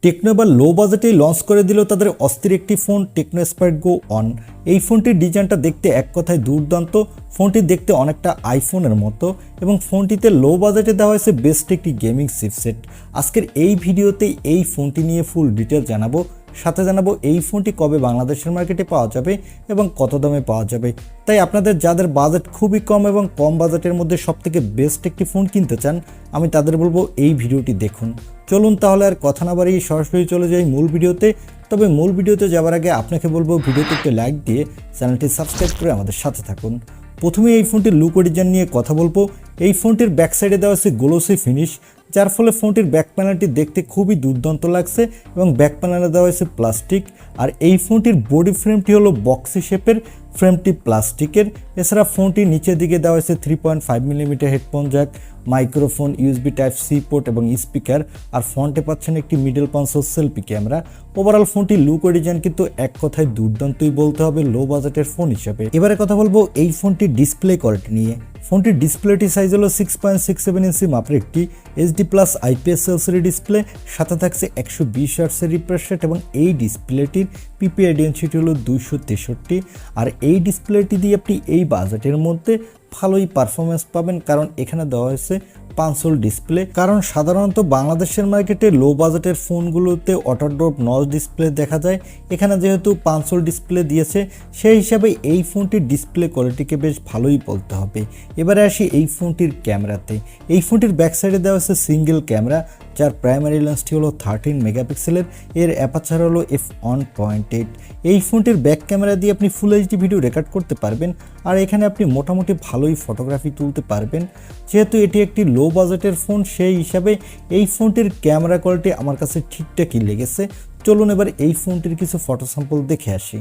Techno এবার লো বাজেটেই launch করে দিল তাদের অস্থির একটি phone Tecno Spark go on. এই ফোনটির ডিজাইনটা দেখতে এক কথায় দুর্দান্ত। ফোনটি দেখতে অনেকটা আইফোনের মতো এবং ফোনটিতে লো বাজেটে দেওয়া হয়েছে বেস্ট একটি গেমিং চিপসেট। আজকের এই ভিডিওতেই এই ফোনটি নিয়ে ফুল ডিটেল জানাবো, সাথে জানাবো এই ফোনটি কবে বাংলাদেশের মার্কেটে পাওয়া যাবে এবং কত দামে পাওয়া যাবে। তাই আপনাদের যাদের বাজেট খুবই কম এবং কম বাজেটের মধ্যে সবথেকে বেস্ট একটি ফোন কিনতে চান, আমি তাদের বলবো এই ভিডিওটি দেখুন। চলুন তাহলে আর কথা না বাড়িয়ে সরাসরি চলে যাই মূল ভিডিওতে। তবে মূল ভিডিওতে যাওয়ার আগে আপনাকে বলবো ভিডিওতে একটি লাইক দিয়ে চ্যানেলটি সাবস্ক্রাইব করে আমাদের সাথে থাকুন। প্রথমে এই ফোনটির লুক ও ডিজাইন নিয়ে কথা বলবো। এই ফোনটির ব্যাক সাইডে দেওয়া আছে গ্লোসি ফিনিশ, যার ফলে ফোনটির ব্যাক প্যানেলটি দেখতে খুবই দুর্দান্ত লাগছে এবং ব্যাক প্যানেলে দেওয়া হয়েছে প্লাস্টিক। আর এই ফোনটির বডি ফ্রেমটি হলো বক্সি শেপের, ফ্রেমটি প্লাস্টিকের। এছাড়া ফোনটির নিচের দিকে দেওয়া হয়েছে 3.5 millimetre headphone jack, microphone, USB type C port এবং স্পিকার। আর ফ্রন্টে পাচ্ছেন একটি middle console selfie camera. Overall ফোনটির লুক ও ডিজাইন কিন্তু এক কথায় দুর্দান্তই বলতে হবে লো বাজেটের ফোন হিসেবে। এবারে কথা বলবো এই ফোনটির ডিসপ্লে কোয়ালিটি নিয়ে। ফোনটির ডিসপ্লেটি সাইজ হলো 6.67 ইঞ্চি মাপের একটি HD plus IPS LCD display, সাথে থাকছে 120 হার্টজের রিফ্রেশ রেট এবং এই ডিসপ্লেটির পিপিআই ডেনসিটি হলো 263। আর এই ডিসপ্লেটি দিয়ে আপনি এই বাজেটের মধ্যে ভালোই পারফরমেন্স পাবেন, কারণ এখানে দেওয়া হয়েছে পাঁচল ডিসপ্লে। কারণ সাধারণত বাংলাদেশের মার্কেটে লো বাজেটের ফোনগুলোতে অটোড্রপ নচ ডিসপ্লে দেখা যায়, এখানে যেহেতু পাঁচল ডিসপ্লে দিয়েছে সেই হিসাবে এই ফোনটির ডিসপ্লে কোয়ালিটিকে বেশ ভালোই বলতে হবে। এবারে আসি এই ফোনটির ক্যামেরাতে। এই ফোনটির ব্যাক সাইডে দেওয়া হয়েছে সিঙ্গেল ক্যামেরা, যার প্রাইমারি লেন্সটি হলো 13 মেগাপিক্সেলের, এর অ্যাপারচার হলো f1.8। এই ফোনটির ব্যাক ক্যামেরা দিয়ে আপনি ফুল এইচডি ভিডিও রেকর্ড করতে পারবেন, আর এখানে আপনি মোটামুটি ভালোই ফটোগ্রাফি তুলতে পারবেন। যেহেতু এটি একটি লো বাজেটের ফোন, সেই হিসাবে এই ফোনটির ক্যামেরা কোয়ালিটি আমার কাছে ঠিকঠাকই লেগেছে। চলুন এবার এই ফোনটির কিছু ফটো স্যাম্পল দেখে আসি।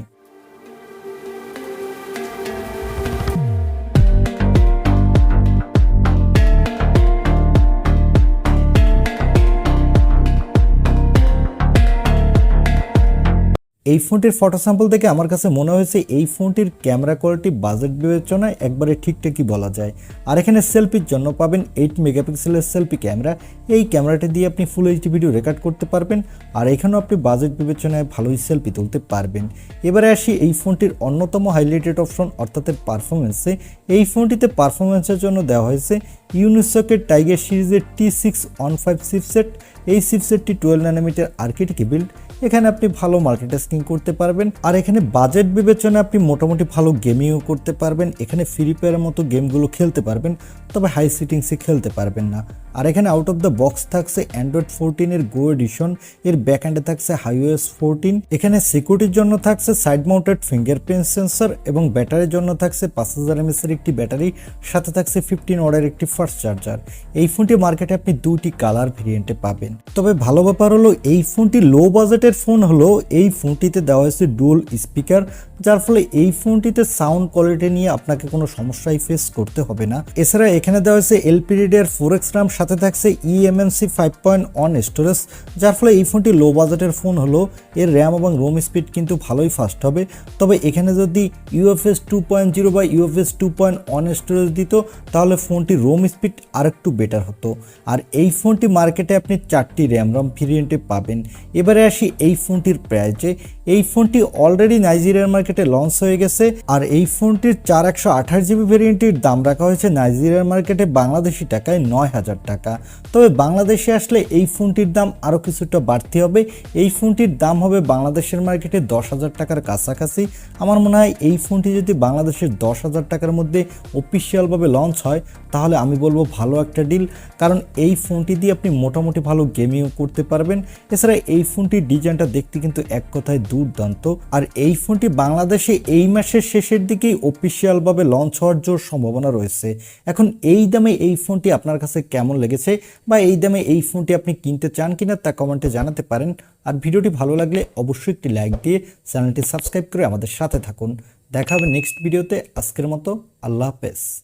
এই ফোনটির ফটো স্যাম্পল থেকে আমার কাছে মনে হয়েছে এই ফোনটির ক্যামেরা কোয়ালিটি বাজেট বিবেচনায় একবারে ঠিকঠাকই বলা যায়। আর এখানে সেলফির জন্য পাবেন 8 মেগাপিক্সেলের সেলফি ক্যামেরা। এই ক্যামেরাটি দিয়ে আপনি ফুল এইচডি ভিডিও রেকর্ড করতে পারবেন, আর এখানেও আপনি বাজেট বিবেচনায় ভালোই সেলফি তুলতে পারবেন। এবারে আসি এই ফোনটির অন্যতম হাইলাইটেড অপশন অর্থাৎ পারফরমেন্সে। এই ফোনটিতে পারফরমেন্সের জন্য দেওয়া হয়েছে ইউনিসকের টাইগার সিরিজের T615 চিপসেট। এই চিপসেটটি 12 ন্যানোমিটার আর্কিটেক্ট বিল্ড। এখানে আপনি ভালো মাল্টিটাস্কিং করতে পারবেন, আর এখানে বাজেট বিবেচনায় আপনি মোটামুটি ভালো গেমিংও করতে পারবেন। এখানে ফ্রি ফায়ারের মতো গেমগুলো খেলতে পারবেন, তবে হাই সিটিংসে খেলতে পারবেন না। আর এখানে আউট অফ দ্য বক্স থাকছে অ্যান্ড্রয়েড 14 এর গো এডিশন, এর ব্যাক এন্ডে থাকছে iOS 14। এখানে সিকিউরিটির জন্য থাকছে সাইড মাউন্টেড ফিঙ্গারপ্রিন্ট সেন্সর এবং ব্যাটারির জন্য থাকছে 5000 mAh এর একটি ব্যাটারি, সাথে থাকছে 15 ওয়াটের একটি ফাস্ট চার্জার। এই ফোনটি মার্কেটে আপনি দুটি কালার ভেরিয়েন্টে পাবেন। তবে ভালো ব্যাপার হলো এই ফোনটি লো বাজেটের ফোন হলো এই ফোনটিতে দেওয়া হয়েছে ডুয়াল স্পিকার, যার ফলে এই ফোনটিতে সাউন্ড কোয়ালিটি নিয়ে আপনাকে কোনো সমস্যাই ফেস করতে হবে না। এছাড়া এখানে দেওয়া হয়েছে LPDDR 4X RAM, সাথে থাকছে eMMC 5.1 স্টোরেজ, যার ফলে এই ফোনটি লো বাজেটের ফোন হলো এর র্যাম এবং রোম স্পিড কিন্তু ভালোই ফাস্ট হবে। তবে এখানে যদি UFS 2.0 বা UFS 2.1 স্টোরেজ দিত তাহলে ফোনটির রোম স্পিড আরেকটু বেটার হতো। আর এই ফোনটি মার্কেটে আপনি 4টি র্যাম রম ভেরিয়েন্টে পাবেন। এবারে আসি এই ফোনটির প্রাইসে। এই ফোনটি অলরেডি নাইজেরিয়ার মার্কেটে লঞ্চ হয়ে গেছে, আর এই ফোনটির 4128GB ভেরিয়েন্টের দাম রাখা হয়েছে নাইজেরিয়ার মার্কেটে বাংলাদেশি টাকায় 9000 টাকা। তবে বাংলাদেশে আসলে এই ফোনটির দাম আরও কিছুটা বাড়তি হবে। এই ফোনটির দাম হবে বাংলাদেশের মার্কেটে 10,000 টাকার কাছাকাছি। আমার মনে হয় এই ফোনটি যদি বাংলাদেশের 10,000 টাকার মধ্যে অফিসিয়ালভাবে লঞ্চ হয় তাহলে আমি বলবো ভালো একটা ডিল, কারণ এই ফোনটি দিয়ে আপনি মোটামুটি ভালো গেমিংও করতে পারবেন। এছাড়া এই ফোনটির ডিজাইনটা দেখতে কিন্তু এক কথায় দুর্দান্ত। আর এই ফোনটি বাংলাদেশে এই মাসের শেষের দিকেই অফিসিয়ালভাবে লঞ্চ হওয়ার জোর সম্ভাবনা রয়েছে। এখন এই দামে এই ফোনটি আপনার কাছে কেমন লেগেছে, বা এই দামে এই ফোনটি আপনি কিনতে চান কিনা তা কমেন্টে জানাতে পারেন। আর ভিডিওটি ভালো লাগলে অবশ্যই একটি লাইক দিয়ে চ্যানেলটি সাবস্ক্রাইব করে আমাদের সাথে থাকুন। দেখা হবে নেক্সট ভিডিওতে। আজকের মতো আল্লাহ হাফেজ।